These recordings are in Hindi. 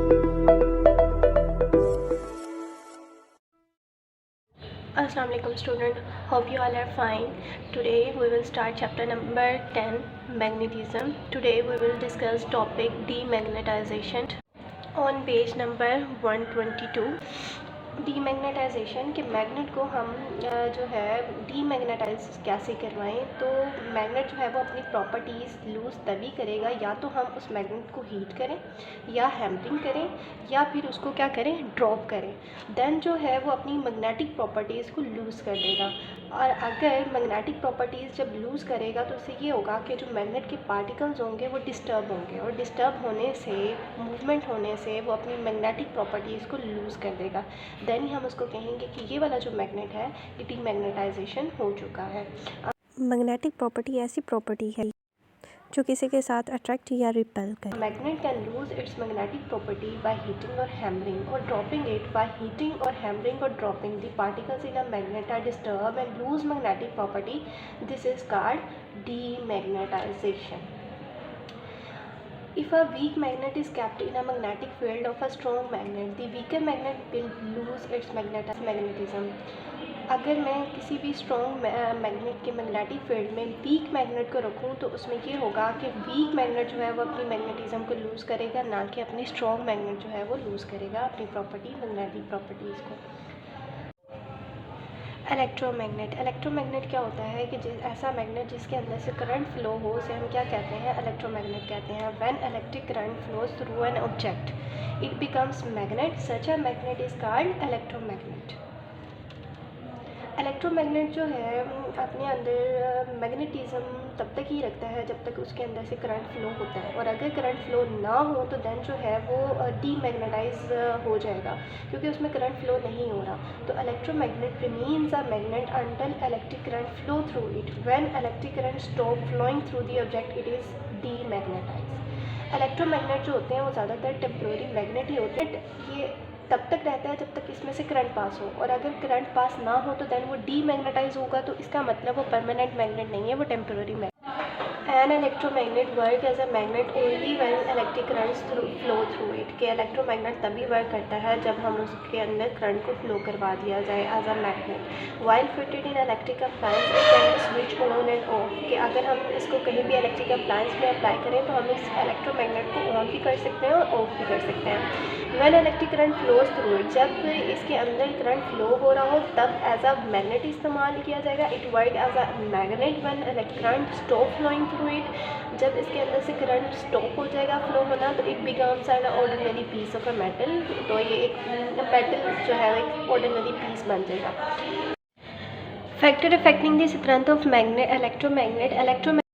Assalamu alaikum student, hope you all are fine. Today we will start chapter number 10, magnetism. Today we will discuss topic demagnetization on page number 122. Demagnetisation कि मैग्नेट को हम जो है डीमैग्नेटाइज कैसे करवाएं। तो मैग्नेट जो है वो अपनी प्रॉपर्टीज़ लूज़ तभी करेगा या तो हम उस मैग्नेट को हीट करें या हैम्परिंग करें या फिर उसको क्या करें, ड्रॉप करें। देन जो है वो अपनी मैग्नेटिक प्रॉपर्टीज़ को लूज़ कर देगा। और अगर मैग्नेटिक प्रॉपर्टीज़ जब लूज़ करेगा तो उससे ये होगा कि जो मैग्नेट के पार्टिकल्स होंगे वो डिस्टर्ब होंगे और डिस्टर्ब होने से, मूवमेंट होने से वो अपनी मैग्नेटिक प्रॉपर्टीज़ को लूज़ कर देगा। देन ही हम उसको कहेंगे कि ये वाला जो मैग्नेट है ये डीमैग्नेटाइजेशन हो चुका है। मैग्नेटिक प्रॉपर्टी ऐसी प्रॉपर्टी है जो किसी के साथ अट्रैक्ट या रिपेल करे। Magnet can lose its magnetic property by heating और हैमरिंग और ड्रॉपिंग इट। बाय हीटिंग और हैमरिंग और dropping the particles in a magnet are disturb and lose magnetic property. This is called demagnetisation. If a weak magnet is kept in a magnetic field of a strong magnet, the weaker magnet will lose its magnetism. अगर मैं किसी भी स्ट्रॉन्ग मैग्नेट के मैग्नेटिक फील्ड में वीक मैग्नेट को रखूँ तो उसमें ये होगा कि वीक मैग्नेट जो है वो अपनी मैग्नेटिज्म को लूज़ करेगा, ना कि अपनी स्ट्रॉन्ग मैग्नेट जो है वो लूज़ करेगा अपनी प्रॉपर्टी, मैग्नेटिक प्रॉपर्टीज़ को. इलेक्ट्रोमैग्नेट क्या होता है कि ऐसा मैग्नेट जिसके अंदर से करंट फ्लो हो उसे हम क्या कहते हैं, इलेक्ट्रोमैग्नेट कहते हैं. When electric current flows through an object it becomes magnet. Such a magnet is called electromagnet. Electromagnet जो है अपने अंदर मैग्नेटिज्म तब तक ही रखता है जब तक उसके अंदर से करंट फ्लो होता है, और अगर करंट फ्लो ना हो तो देन जो है वो डीमैग्नेटाइज हो जाएगा क्योंकि उसमें करंट फ्लो नहीं हो रहा. तो electromagnet remains a magnet until electric current flow through it. When electric current stop flowing through the object it is demagnetise. Electromagnet जो होते हैं वो ज़्यादातर टेम्प्रेरी मैग्नेट ही होते हैं. ये तब तक रहता है जब तक इसमें से करंट पास हो, और अगर करंट पास ना हो तो देन वो डीमैग्नेटाइज होगा. तो इसका मतलब वो परमानेंट मैग्नेट नहीं है, वो temporary magnet. An electromagnet work as a magnet only when electric currents flow through it. के इलेक्ट्रोमैग्नेट तभी वर्क करता है जब हम उसके अंदर करंट को फ्लो करवा दिया जाए as a magnet. While fitted in electric appliance it can switch on and off. कि अगर हम इसको कहीं भी इलेक्ट्रिक अप्लायंस में अप्लाई करें तो हम इस इलेक्ट्रोमैग्नेट को ऑन भी कर सकते हैं और ऑफ भी कर सकते हैं. When electric current flows through it, जब इसके अंदर करंट फ्लो हो रहा हो तब एज अ मैग्नेट इस्तेमाल किया जाएगा. It work as a magnet when current stop flowing through it. जब इसके अंदर से करंट स्टॉप हो जाएगा फ्लो होना तो it becomes an ordinary piece of a metal. तो ये एक मेटल जो है एक ऑर्डिनरी पीस बन जाएगा. Factor affecting the strength of electromagnet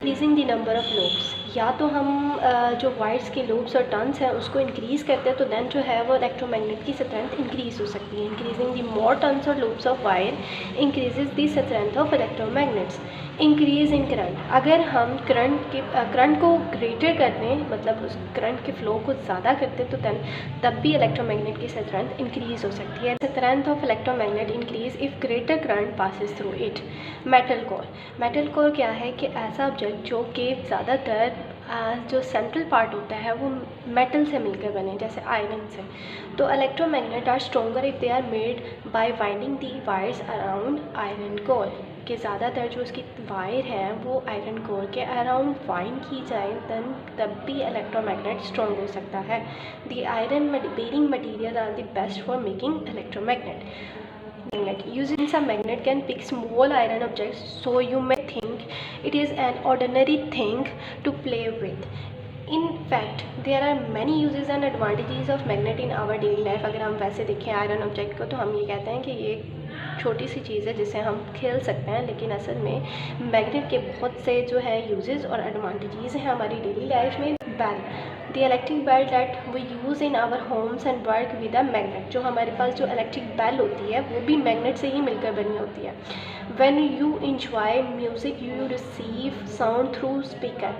increasing the number of loops. या तो हम जो वायर्स के लूप्स और टर्न्स हैं उसको इंक्रीज़ करते हैं तो देन जो है वो इलेक्ट्रोमैग्नेट की स्ट्रेंथ इंक्रीज़ हो सकती है. इंक्रीजिंग द मोर टर्न्स और loops of wire increases the strength of electromagnets. Increase in current, अगर हम करंट को ग्रेटर कर दें, मतलब उस करंट के फ्लो को ज़्यादा करते तो देन तब भी इलेक्ट्रोमैग्नेट की स्ट्रेंथ इंक्रीज़ हो सकती है. Strength of electromagnet increase if greater current passes through it. Metal core. Metal core क्या है कि ऐसा ऑब्जेक्ट जो कि ज़्यादातर जो सेंट्रल पार्ट होता है वो मेटल से मिलकर बने, जैसे आयरन से. तो electromagnet are stronger if they are made by winding the wires around iron core. कि ज़्यादातर जो उसकी वायर है वो आयरन कोर के अराउंड वाइंड की जाए देन तब भी इलेक्ट्रोमैग्नेट स्ट्रॉन्ग हो सकता है. The iron bearing material are the best for making electromagnet. Using some magnet can pick small iron objects, so you may think it is an ordinary thing to play with. In fact, there are many uses and advantages of magnet in our daily life. अगर हम वैसे देखें आयरन ऑब्जेक्ट को तो हम ये कहते हैं कि ये छोटी सी चीज़ है जिससे हम खेल सकते हैं, लेकिन असल में मैग्नेट के बहुत से जो है यूजेस और एडवांटेजेस हैं हमारी डेली लाइफ में. Bell. The electric bell that we use in our homes and work with a magnet. जो हमारे पास जो इलेक्ट्रिक बेल होती है वो भी मैग्नेट से ही मिलकर बनी होती है. When you enjoy music you receive sound through speaker.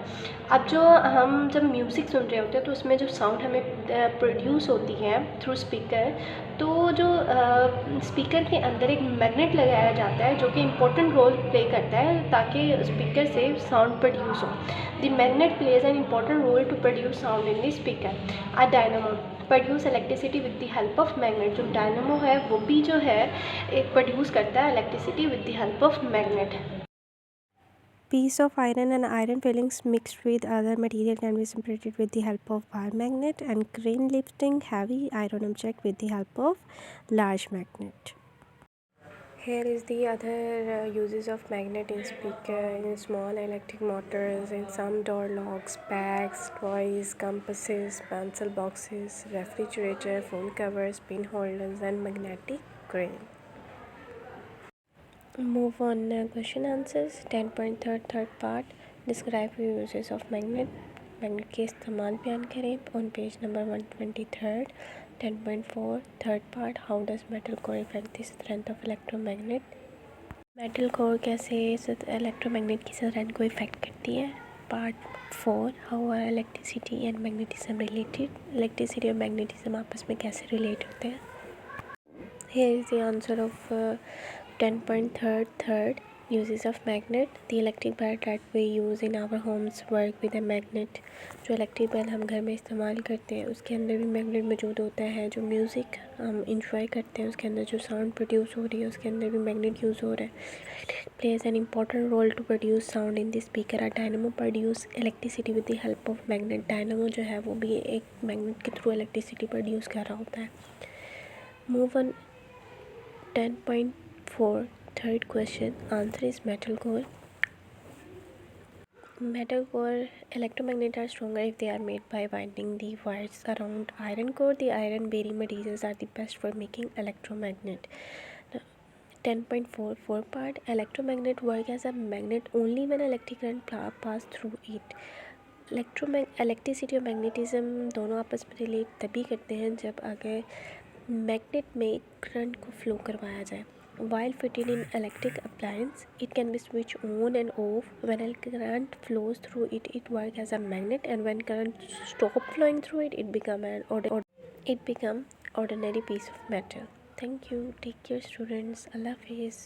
अब जब म्यूज़िक सुन रहे होते हैं तो उसमें जो साउंड हमें प्रोड्यूस होती है थ्रू स्पीकर, तो जो स्पीकर के अंदर एक मैग्नेट लगाया जाता है जो कि इम्पोर्टेंट रोल प्ले करता है ताकि स्पीकर से साउंड प्रोड्यूस हो. The magnet plays an important role to produce sound in the speaker. A dynamo. Produce electricity with the help of magnet. जो डायनमो है वो भी जो है एक प्रोड्यूस करता है electricity with the help of magnet. Piece of iron and iron filings mixed with other material can be separated with the help of bar magnet, and crane lifting heavy iron object with the help of large magnet. Here is the other uses of magnet in speaker, in small electric motors, in some door locks, bags, toys, compasses, pencil boxes, refrigerator, phone covers, pin holders, and magnetic crane. Move on question answers। 10.3 third part, describe the uses of magnet। Magnet के इस्तेमाल बयान करें on page number 123। 10.4 third part, how does metal core affect the strength of electromagnet. Metal core कैसे इलेक्ट्रोमैग्नेट की स्ट्रेंथ को इफेक्ट करती है। Part 4, how are electricity and magnetism related. Electricity और मैग्नेटिज्म आपस में कैसे रिलेट होते हैं। Here is the answer of 10.3 third, uses of magnet। The electric bell that we use in our homes work with a magnet। जो इलेक्ट्रिक बेल हम घर में इस्तेमाल करते हैं उसके अंदर भी मैग्नेट मौजूद होता है। जो म्यूज़िक हम इंजॉय करते हैं उसके अंदर जो साउंड प्रोड्यूस हो रही है उसके अंदर भी मैग्नेट यूज़ हो रहा है। Plays an important role to produce sound in this speaker. Or dynamo produce electricity with the help of magnet. Dynamo जो है वो भी एक मैग्नेट के थ्रू इलेक्ट्रिसिटी प्रोड्यूस कर रहा होता है। Move on 10.4 third question, answer is metal core। Metal core electromagnets are stronger if they are made by winding the wires around iron core। The iron bearing materials are the best for making electromagnet। 10.4 fourth part, electromagnet work as a magnet only when electric current pass through it। Electricity और मैग्नेटिज्म दोनों आपस में रिलेट तभी करते हैं जब अगर मैग्नेट में करंट को फ्लो करवाया जाए। While fitted in electric appliance, it can be switched on and off। When current flows through it, it works as a magnet, and when current stops flowing through it, it become ordinary piece of metal। Thank you. Take care, students. Allah Hafiz।